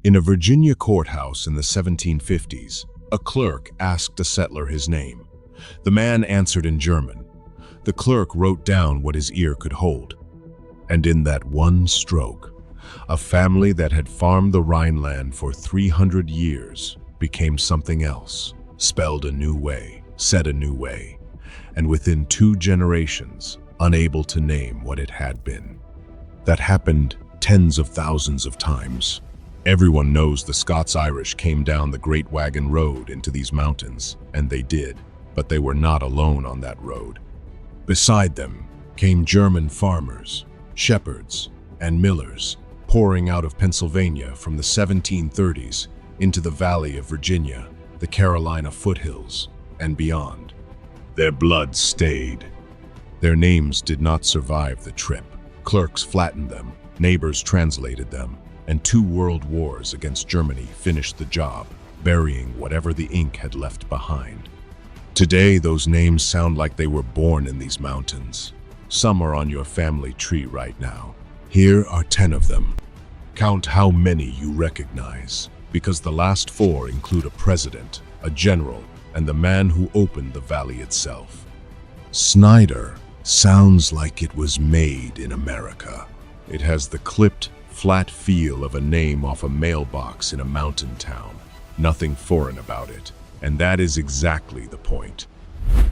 In a Virginia courthouse in the 1750s, a clerk asked a settler his name. The man answered in German. The clerk wrote down what his ear could hold. And in that one stroke, a family that had farmed the Rhineland for 300 years became something else, spelled a new way, said a new way, and within 2 generations, unable to name what it had been. That happened tens of thousands of times. Everyone knows the Scots-Irish came down the Great Wagon Road into these mountains, and they did, but they were not alone on that road. Beside them came German farmers, shepherds, and millers, pouring out of Pennsylvania from the 1730s into the Valley of Virginia, the Carolina foothills, and beyond. Their blood stayed. Their names did not survive the trip. Clerks flattened them, neighbors translated them, and 2 world wars against Germany finished the job, burying whatever the ink had left behind. Today, those names sound like they were born in these mountains. Some are on your family tree right now. Here are 10 of them. Count how many you recognize, because the last 4 include a president, a general, and the man who opened the valley itself. Snyder sounds like it was made in America. It has the clipped, flat feel of a name off a mailbox in a mountain town. Nothing foreign about it, and that is exactly the point.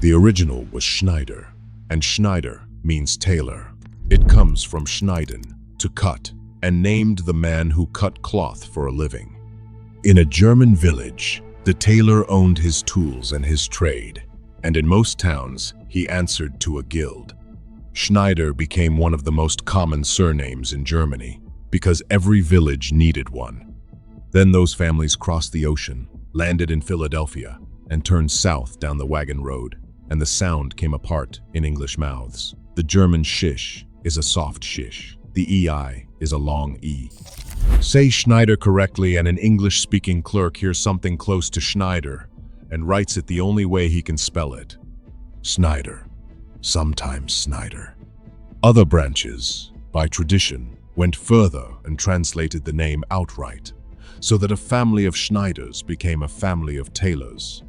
The original was Schneider, and Schneider means tailor. It comes from schneiden, to cut, and named the man who cut cloth for a living. In a German village, the tailor owned his tools and his trade, and in most towns, he answered to a guild. Schneider became one of the most common surnames in Germany, because every village needed one. Then those families crossed the ocean, landed in Philadelphia, and turned south down the wagon road, and the sound came apart in English mouths. The German shish is a soft shish. The EI is a long E. Say Schneider correctly and an English-speaking clerk hears something close to Schneider and writes it the only way he can spell it. Snyder, sometimes Snyder. Other branches, by tradition, went further and translated the name outright, so that a family of Schneiders became a family of tailors,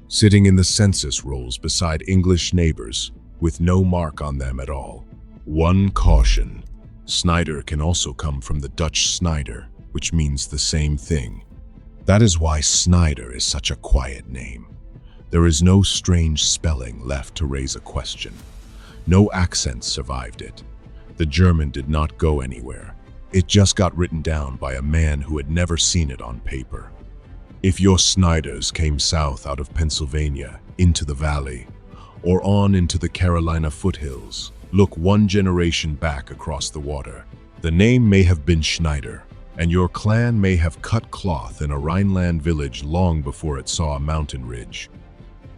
sitting in the census rolls beside English neighbors with no mark on them at all. One caution: Snyder can also come from the Dutch Snyder, which means the same thing. That is why Snyder is such a quiet name. There is no strange spelling left to raise a question. No accent survived it. The German did not go anywhere. It just got written down by a man who had never seen it on paper. If your Snyders came south out of Pennsylvania into the valley, or on into the Carolina foothills, look 1 generation back across the water. The name may have been Schneider, and your clan may have cut cloth in a Rhineland village long before it saw a mountain ridge.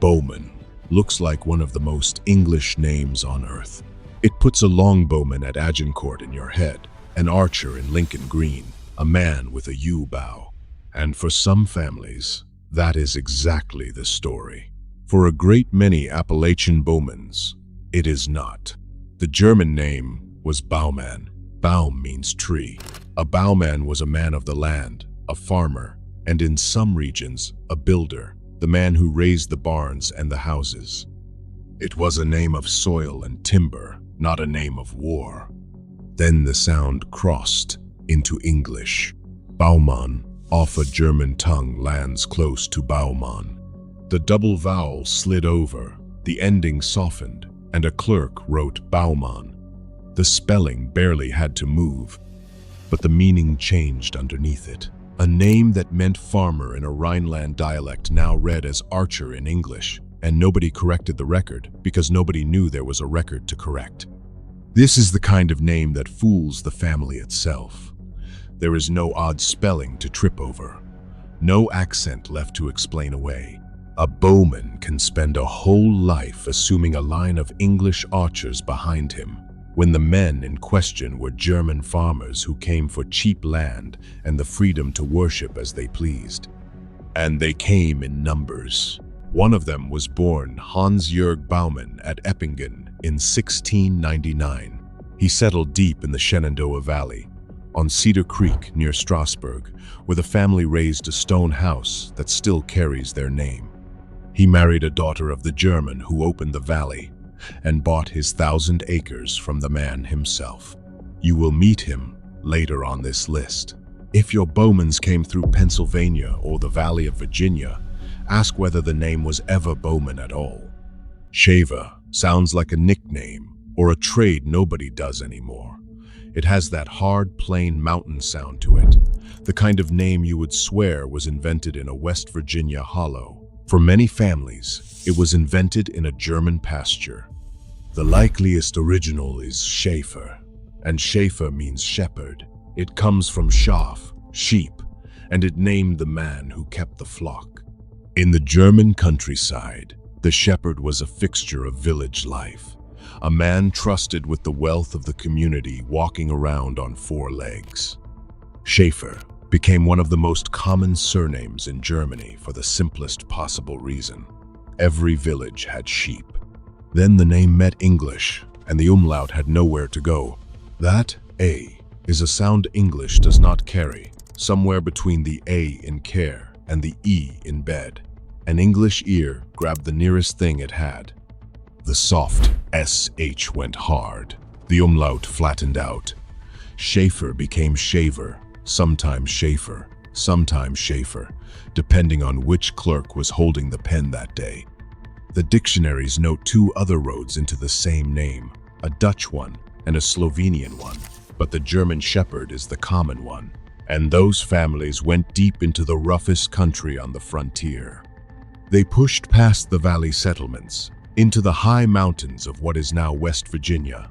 Bowman looks like one of the most English names on earth. It puts a longbowman at Agincourt in your head, an archer in Lincoln Green, a man with a yew bow. And for some families, that is exactly the story. For a great many Appalachian Bowmans, it is not. The German name was Bowman. Baum means tree. A bowman was a man of the land, a farmer, and in some regions, a builder, the man who raised the barns and the houses. It was a name of soil and timber, not a name of war. Then the sound crossed into English. Baumann, off a German tongue, lands close to Baumann. The double vowel slid over, the ending softened, and a clerk wrote Baumann. The spelling barely had to move, but the meaning changed underneath it. A name that meant farmer in a Rhineland dialect now read as archer in English, and nobody corrected the record because nobody knew there was a record to correct. This is the kind of name that fools the family itself. There is no odd spelling to trip over, no accent left to explain away. A bowman can spend a whole life assuming a line of English archers behind him, when the men in question were German farmers who came for cheap land and the freedom to worship as they pleased. And they came in numbers. One of them was born Hans-Jörg Baumann at Eppingen in 1699. He settled deep in the Shenandoah Valley, on Cedar Creek near Strasbourg, where the family raised a stone house that still carries their name. He married a daughter of the German who opened the valley and bought his 1,000 acres from the man himself. You will meet him later on this list. If your Bowmans came through Pennsylvania or the Valley of Virginia, ask whether the name was ever Bowman at all. Schaefer sounds like a nickname or a trade nobody does anymore. It has that hard, plain mountain sound to it, the kind of name you would swear was invented in a West Virginia hollow. For many families, it was invented in a German pasture. The likeliest original is Schaefer, and Schaefer means shepherd. It comes from Schaf, sheep, and it named the man who kept the flock. In the German countryside, the shepherd was a fixture of village life, a man trusted with the wealth of the community walking around on 4 legs. Schaefer became one of the most common surnames in Germany for the simplest possible reason. Every village had sheep. Then the name met English, and the umlaut had nowhere to go. That A is a sound English does not carry, somewhere between the A in care and the E in bed. An English ear grabbed the nearest thing it had. The soft SH went hard. The umlaut flattened out. Schaefer became shaver, sometimes Schaefer, sometimes Schaefer, depending on which clerk was holding the pen that day. The dictionaries note 2 other roads into the same name, a Dutch one and a Slovenian one, but the German shepherd is the common one, and those families went deep into the roughest country on the frontier. They pushed past the valley settlements, into the high mountains of what is now West Virginia,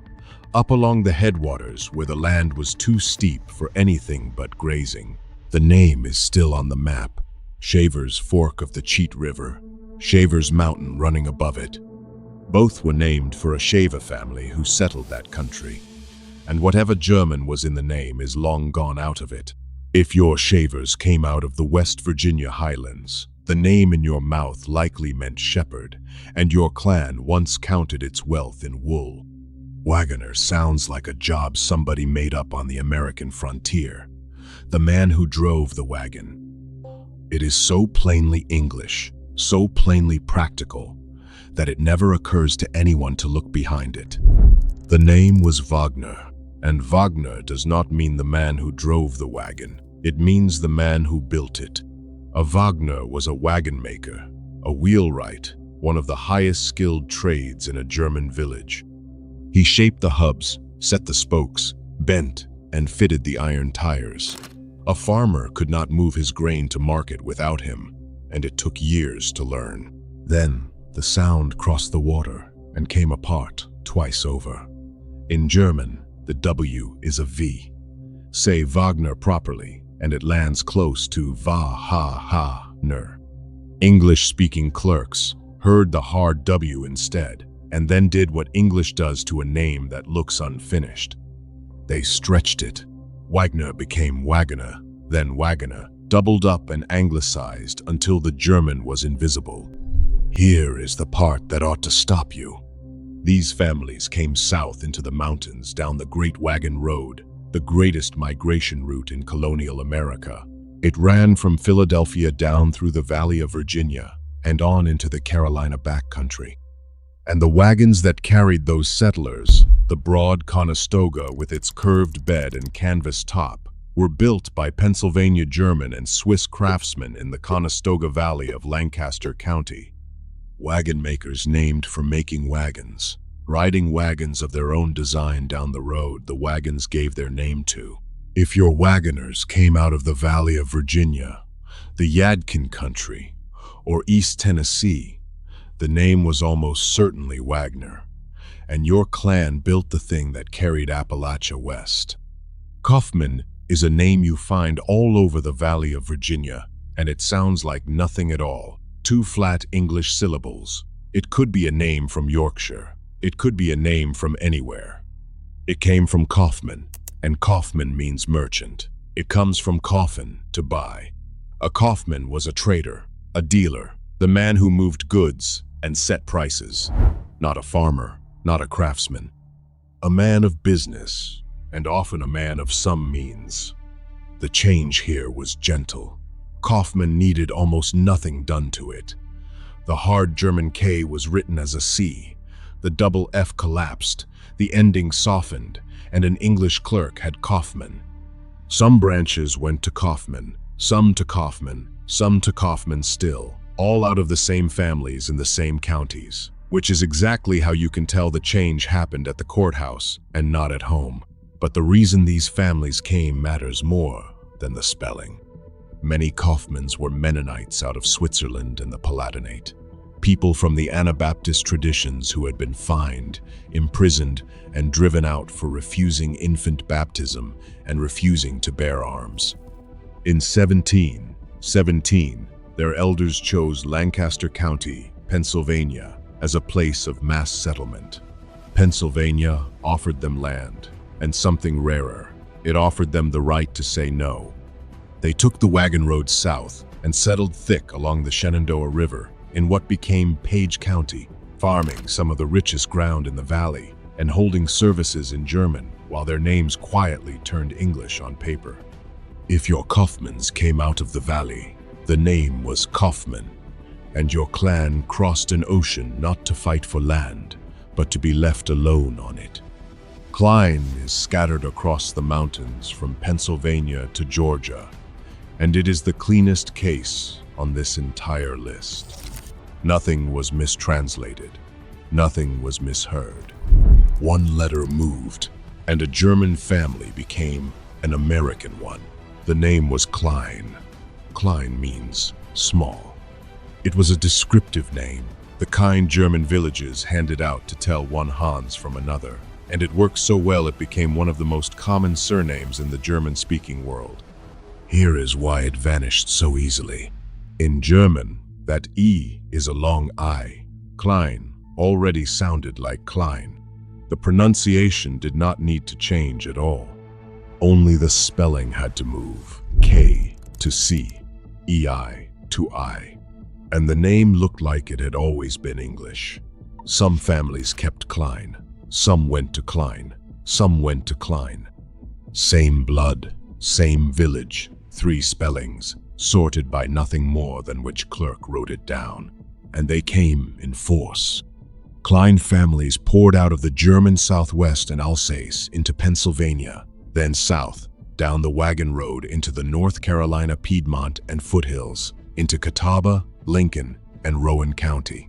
up along the headwaters where the land was too steep for anything but grazing. The name is still on the map, Shaver's Fork of the Cheat River, Shaver's Mountain running above it. Both were named for a Shaver family who settled that country, and whatever German was in the name is long gone out of it. If your Shavers came out of the West Virginia highlands, the name in your mouth likely meant shepherd, and your clan once counted its wealth in wool. Wagoner sounds like a job somebody made up on the American frontier. The man who drove the wagon. It is so plainly English, so plainly practical, that it never occurs to anyone to look behind it. The name was Wagner, and Wagner does not mean the man who drove the wagon. It means the man who built it. A Wagner was a wagon maker, a wheelwright, one of the highest skilled trades in a German village. He shaped the hubs, set the spokes, bent, and fitted the iron tires. A farmer could not move his grain to market without him, and it took years to learn. Then the sound crossed the water and came apart twice over. In German, the W is a V. Say Wagner properly, and it lands close to Va-ha-ha-ner. English-speaking clerks heard the hard W instead, and then did what English does to a name that looks unfinished. They stretched it. Wagner became Wagoner, then Wagoner, doubled up and anglicized until the German was invisible. Here is the part that ought to stop you. These families came south into the mountains down the Great Wagon Road, the greatest migration route in colonial America. It ran from Philadelphia down through the Valley of Virginia and on into the Carolina backcountry. And the wagons that carried those settlers, the broad Conestoga with its curved bed and canvas top, were built by Pennsylvania German and Swiss craftsmen in the Conestoga Valley of Lancaster County. Wagon makers named for making wagons, riding wagons of their own design down the road the wagons gave their name to. If your wagoners came out of the Valley of Virginia, the Yadkin country, or East Tennessee, the name was almost certainly Wagner, and your clan built the thing that carried Appalachia west. Kaufman is a name you find all over the Valley of Virginia, and it sounds like nothing at all. 2 flat English syllables. It could be a name from Yorkshire. It could be a name from anywhere. It came from Kaufman, and Kaufman means merchant. It comes from Kaufman, to buy. A Kaufman was a trader, a dealer, the man who moved goods and set prices. Not a farmer, not a craftsman. A man of business, and often a man of some means. The change here was gentle. Kaufman needed almost nothing done to it. The hard German K was written as a C, the double F collapsed, the ending softened, and an English clerk had Kaufman. Some branches went to Kaufman, some to Kaufman, some to Kaufman still, all out of the same families in the same counties, which is exactly how you can tell the change happened at the courthouse and not at home. But the reason these families came matters more than the spelling. Many Kaufmans were Mennonites out of Switzerland and the Palatinate, people from the Anabaptist traditions who had been fined, imprisoned, and driven out for refusing infant baptism and refusing to bear arms. In 1717, their elders chose Lancaster County, Pennsylvania, as a place of mass settlement. Pennsylvania offered them land, and something rarer, it offered them the right to say no. They took the wagon road south and settled thick along the Shenandoah River in what became Page County, farming some of the richest ground in the valley and holding services in German while their names quietly turned English on paper. If your Kaufmans came out of the valley, the name was Kaufman, and your clan crossed an ocean not to fight for land, but to be left alone on it. Klein is scattered across the mountains from Pennsylvania to Georgia, and it is the cleanest case on this entire list. Nothing was mistranslated. Nothing was misheard. One letter moved, and a German family became an American one. The name was Klein. Klein means small. It was a descriptive name, the kind German villages handed out to tell one Hans from another, and it worked so well it became one of the most common surnames in the German-speaking world. Here is why it vanished so easily. In German, that E is a long I. Klein already sounded like Klein. The pronunciation did not need to change at all. Only the spelling had to move. K to C, EI to I. And the name looked like it had always been English. Some families kept Klein. Some went to Klein. Some went to Klein. Same blood, same village, 3 spellings, sorted by nothing more than which clerk wrote it down. And they came in force. Klein families poured out of the German Southwest and Alsace into Pennsylvania, then south, down the wagon road into the North Carolina Piedmont and foothills, into Catawba, Lincoln, and Rowan County.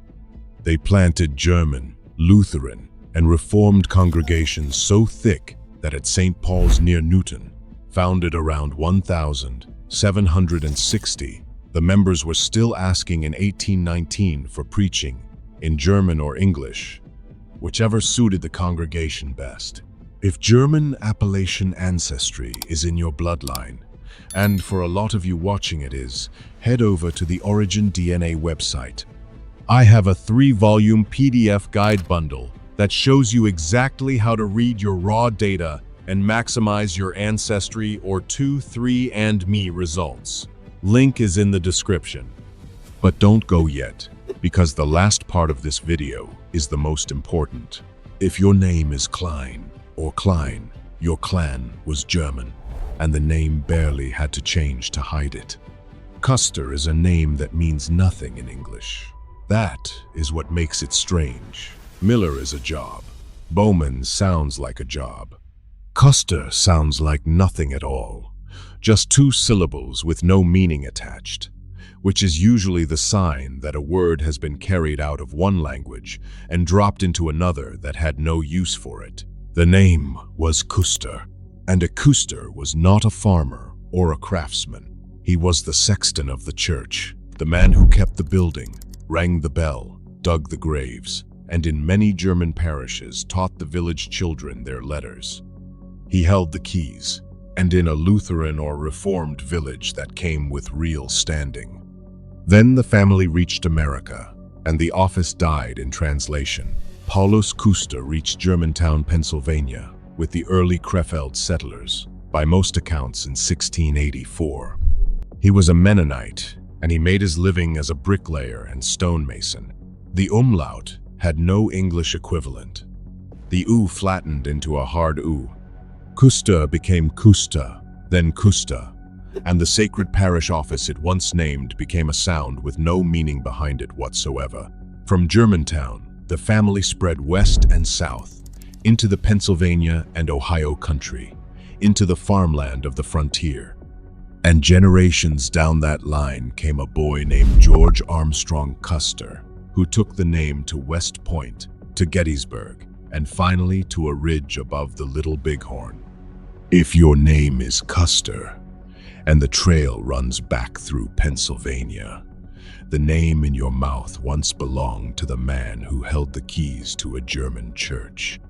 They planted German, Lutheran, and Reformed congregations so thick that at St. Paul's near Newton, founded around 1760, the members were still asking in 1819 for preaching in German or English, whichever suited the congregation best. If German Appalachian ancestry is in your bloodline, and for a lot of you watching it is, head over to the Origin DNA website. I have a 3-volume PDF guide bundle that shows you exactly how to read your raw data and maximize your ancestry or 23andMe results. Link is in the description. But don't go yet, because the last part of this video is the most important. If your name is Klein or Klein, your clan was German, and the name barely had to change to hide it. Kuster is a name that means nothing in English. That is what makes it strange. Miller is a job. Bowman sounds like a job. Kuster sounds like nothing at all. Just 2 syllables with no meaning attached, which is usually the sign that a word has been carried out of one language and dropped into another that had no use for it. The name was Kuster, and a Kuster was not a farmer or a craftsman. He was the sexton of the church, the man who kept the building, rang the bell, dug the graves, and in many German parishes taught the village children their letters. He held the keys, and in a Lutheran or Reformed village that came with real standing. Then the family reached America, and the office died in translation. Paulus Kuster reached Germantown, Pennsylvania, with the early Krefeld settlers, by most accounts in 1684. He was a Mennonite, and he made his living as a bricklayer and stonemason. The umlaut had no English equivalent. The U flattened into a hard U. Kuster became Kuster, then Kuster, and the sacred parish office it once named became a sound with no meaning behind it whatsoever. From Germantown, the family spread west and south, into the Pennsylvania and Ohio country, into the farmland of the frontier. And generations down that line came a boy named George Armstrong Kuster, who took the name to West Point, to Gettysburg, and finally to a ridge above the Little Bighorn. If your name is Kuster, and the trail runs back through Pennsylvania, the name in your mouth once belonged to the man who held the keys to a German church.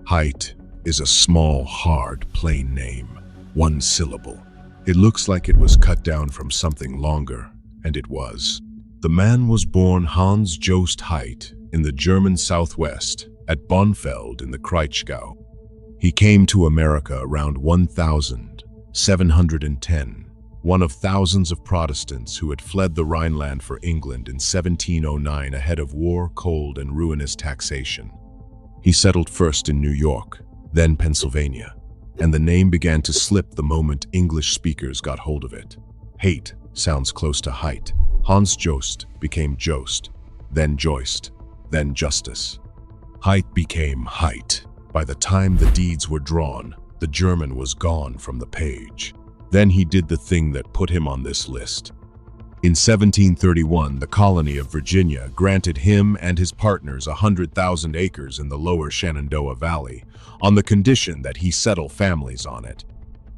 Height is a small, hard, plain name, one syllable. It looks like it was cut down from something longer, and it was. The man was born Hans Jost Height in the German Southwest at Bonfeld in the Kraichgau. He came to America around 1710, one of thousands of Protestants who had fled the Rhineland for England in 1709 ahead of war, cold, and ruinous taxation. He settled first in New York, then Pennsylvania, and the name began to slip the moment English speakers got hold of it. Hate sounds close to height. Hans Jost became Jost, then Joist, then Justice. Height became Height. By the time the deeds were drawn, the German was gone from the page. Then he did the thing that put him on this list. In 1731, the colony of Virginia granted him and his partners 100,000 acres in the lower Shenandoah Valley, on the condition that he settle families on it.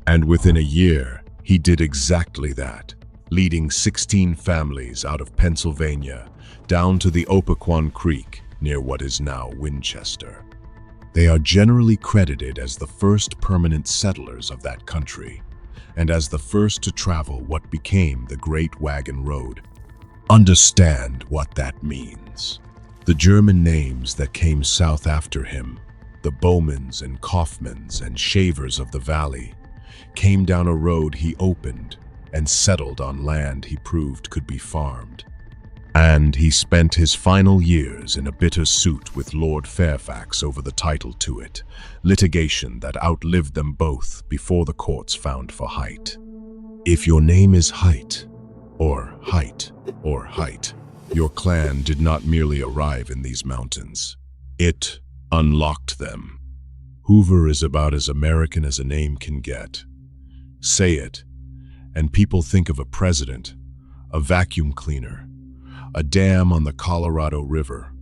And within a year, he did exactly that, leading 16 families out of Pennsylvania down to the Opequon Creek near what is now Winchester. They are generally credited as the first permanent settlers of that country, and as the first to travel what became the Great Wagon Road. Understand what that means. The German names that came south after him, the Bowmans and Kaufmans and Schaefers of the valley, came down a road he opened and settled on land he proved could be farmed. And he spent his final years in a bitter suit with Lord Fairfax over the title to it, litigation that outlived them both before the courts found for Height. If your name is Height, or Height, or Height, your clan did not merely arrive in these mountains. It unlocked them. Hoover is about as American as a name can get. Say it, and people think of a president, a vacuum cleaner, a dam on the Colorado River.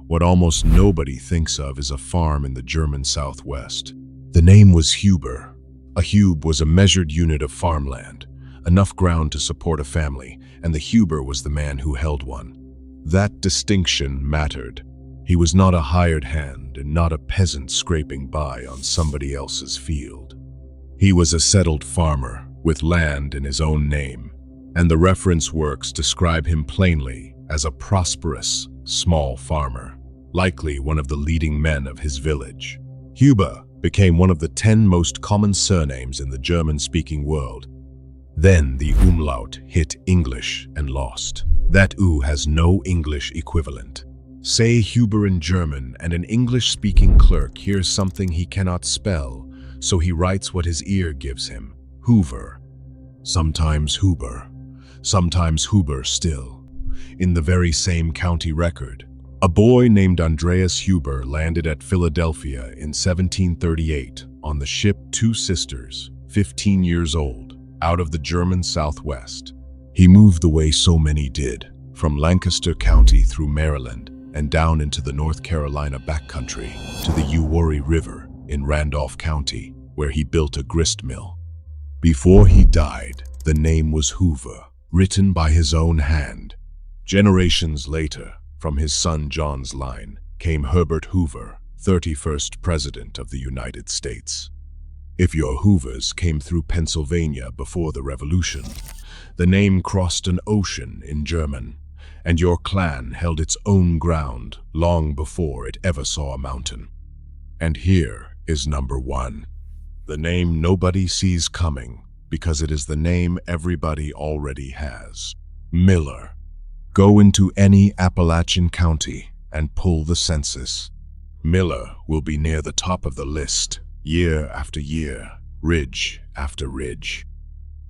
What almost nobody thinks of is a farm in the German Southwest. The name was Huber. A hube was a measured unit of farmland, enough ground to support a family, and the Huber was the man who held one. That distinction mattered. He was not a hired hand and not a peasant scraping by on somebody else's field. He was a settled farmer with land in his own name, and the reference works describe him plainly as a prosperous, small farmer, likely one of the leading men of his village. Huber became one of the 10 most common surnames in the German-speaking world. Then the umlaut hit English and lost. That U has no English equivalent. Say Huber in German, and an English-speaking clerk hears something he cannot spell, so he writes what his ear gives him, Hoover. Sometimes Huber, sometimes Huber still. In the very same county record, a boy named Andreas Huber landed at Philadelphia in 1738 on the ship Two Sisters, 15 years old, out of the German Southwest. He moved the way so many did, from Lancaster County through Maryland and down into the North Carolina backcountry to the Uwharrie River in Randolph County, where he built a grist mill. Before he died, the name was Hoover, written by his own hand. Generations later, from his son John's line, came Herbert Hoover, 31st President of the United States. If your Hoovers came through Pennsylvania before the Revolution, the name crossed an ocean in German, and your clan held its own ground long before it ever saw a mountain. And here is number 1. The name nobody sees coming, because it is the name everybody already has. Miller. Go into any Appalachian county and pull the census. Miller will be near the top of the list. year after year, ridge after ridge.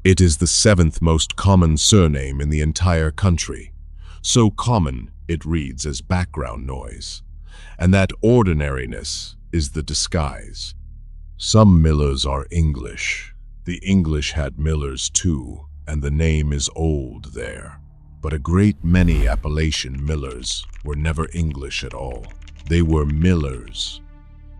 It is the seventh most common surname in the entire country, so common it reads as background noise, and that ordinariness is the disguise. Some Millers are English. The English had Millers too, and the name is old there. But a great many Appalachian Millers were never English at all. They were Millers.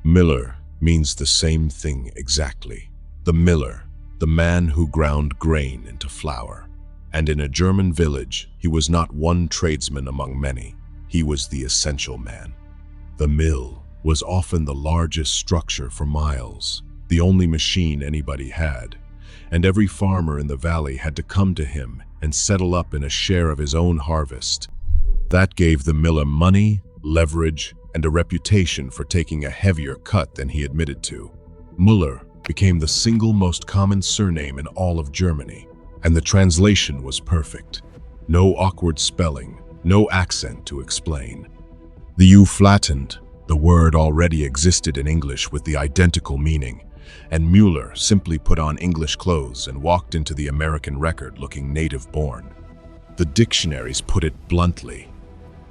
Miller means the same thing exactly. The miller, the man who ground grain into flour. And in a German village, he was not one tradesman among many. He was the essential man. The mill was often the largest structure for miles, the only machine anybody had, and every farmer in the valley had to come to him and settle up in a share of his own harvest. That gave the miller money, leverage, and a reputation for taking a heavier cut than he admitted to. Müller became the single most common surname in all of Germany, and the translation was perfect. No awkward spelling, no accent to explain. The U flattened. The word already existed in English with the identical meaning, and Müller simply put on English clothes and walked into the American record looking native-born. The dictionaries put it bluntly.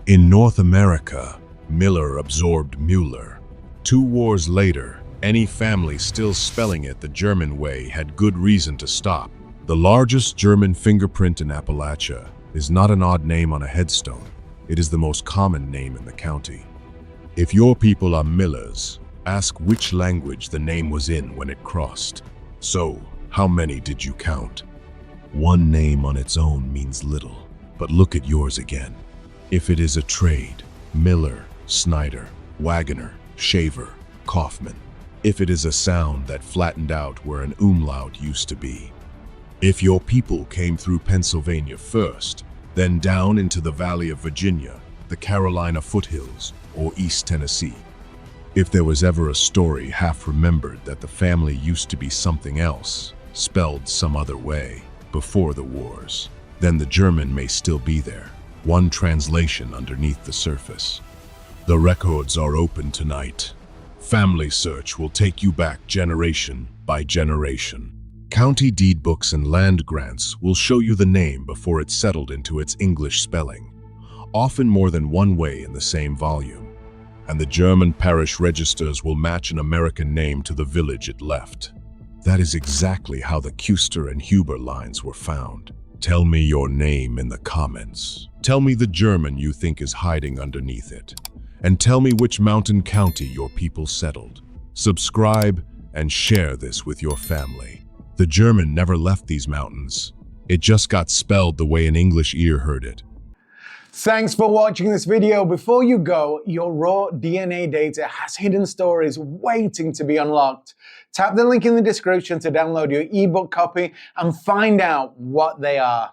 In North America, Miller absorbed Müller. 2 wars later, any family still spelling it the German way had good reason to stop. The largest German fingerprint in Appalachia is not an odd name on a headstone. It is the most common name in the county. If your people are Millers, ask which language the name was in when it crossed. So, how many did you count? One name on its own means little, but look at yours again. If it is a trade, Miller, Snyder, Wagoner, Schaefer, Kaufman. If it is a sound that flattened out where an umlaut used to be. If your people came through Pennsylvania first, then down into the Valley of Virginia, the Carolina foothills, or East Tennessee. If there was ever a story half remembered that the family used to be something else, spelled some other way, before the wars, then the German may still be there, one translation underneath the surface. The records are open tonight. Family search will take you back generation by generation. County deed books and land grants will show you the name before it settled into its English spelling, often more than one way in the same volume. And the German parish registers will match an American name to the village it left. That is exactly how the Kuster and Hoover lines were found. Tell me your name in the comments. Tell me the German you think is hiding underneath it. And tell me which mountain county your people settled. Subscribe and share this with your family. The German never left these mountains. It just got spelled the way an English ear heard it. Thanks for watching this video. Before you go, your raw DNA data has hidden stories waiting to be unlocked. Tap the link in the description to download your ebook copy and find out what they are.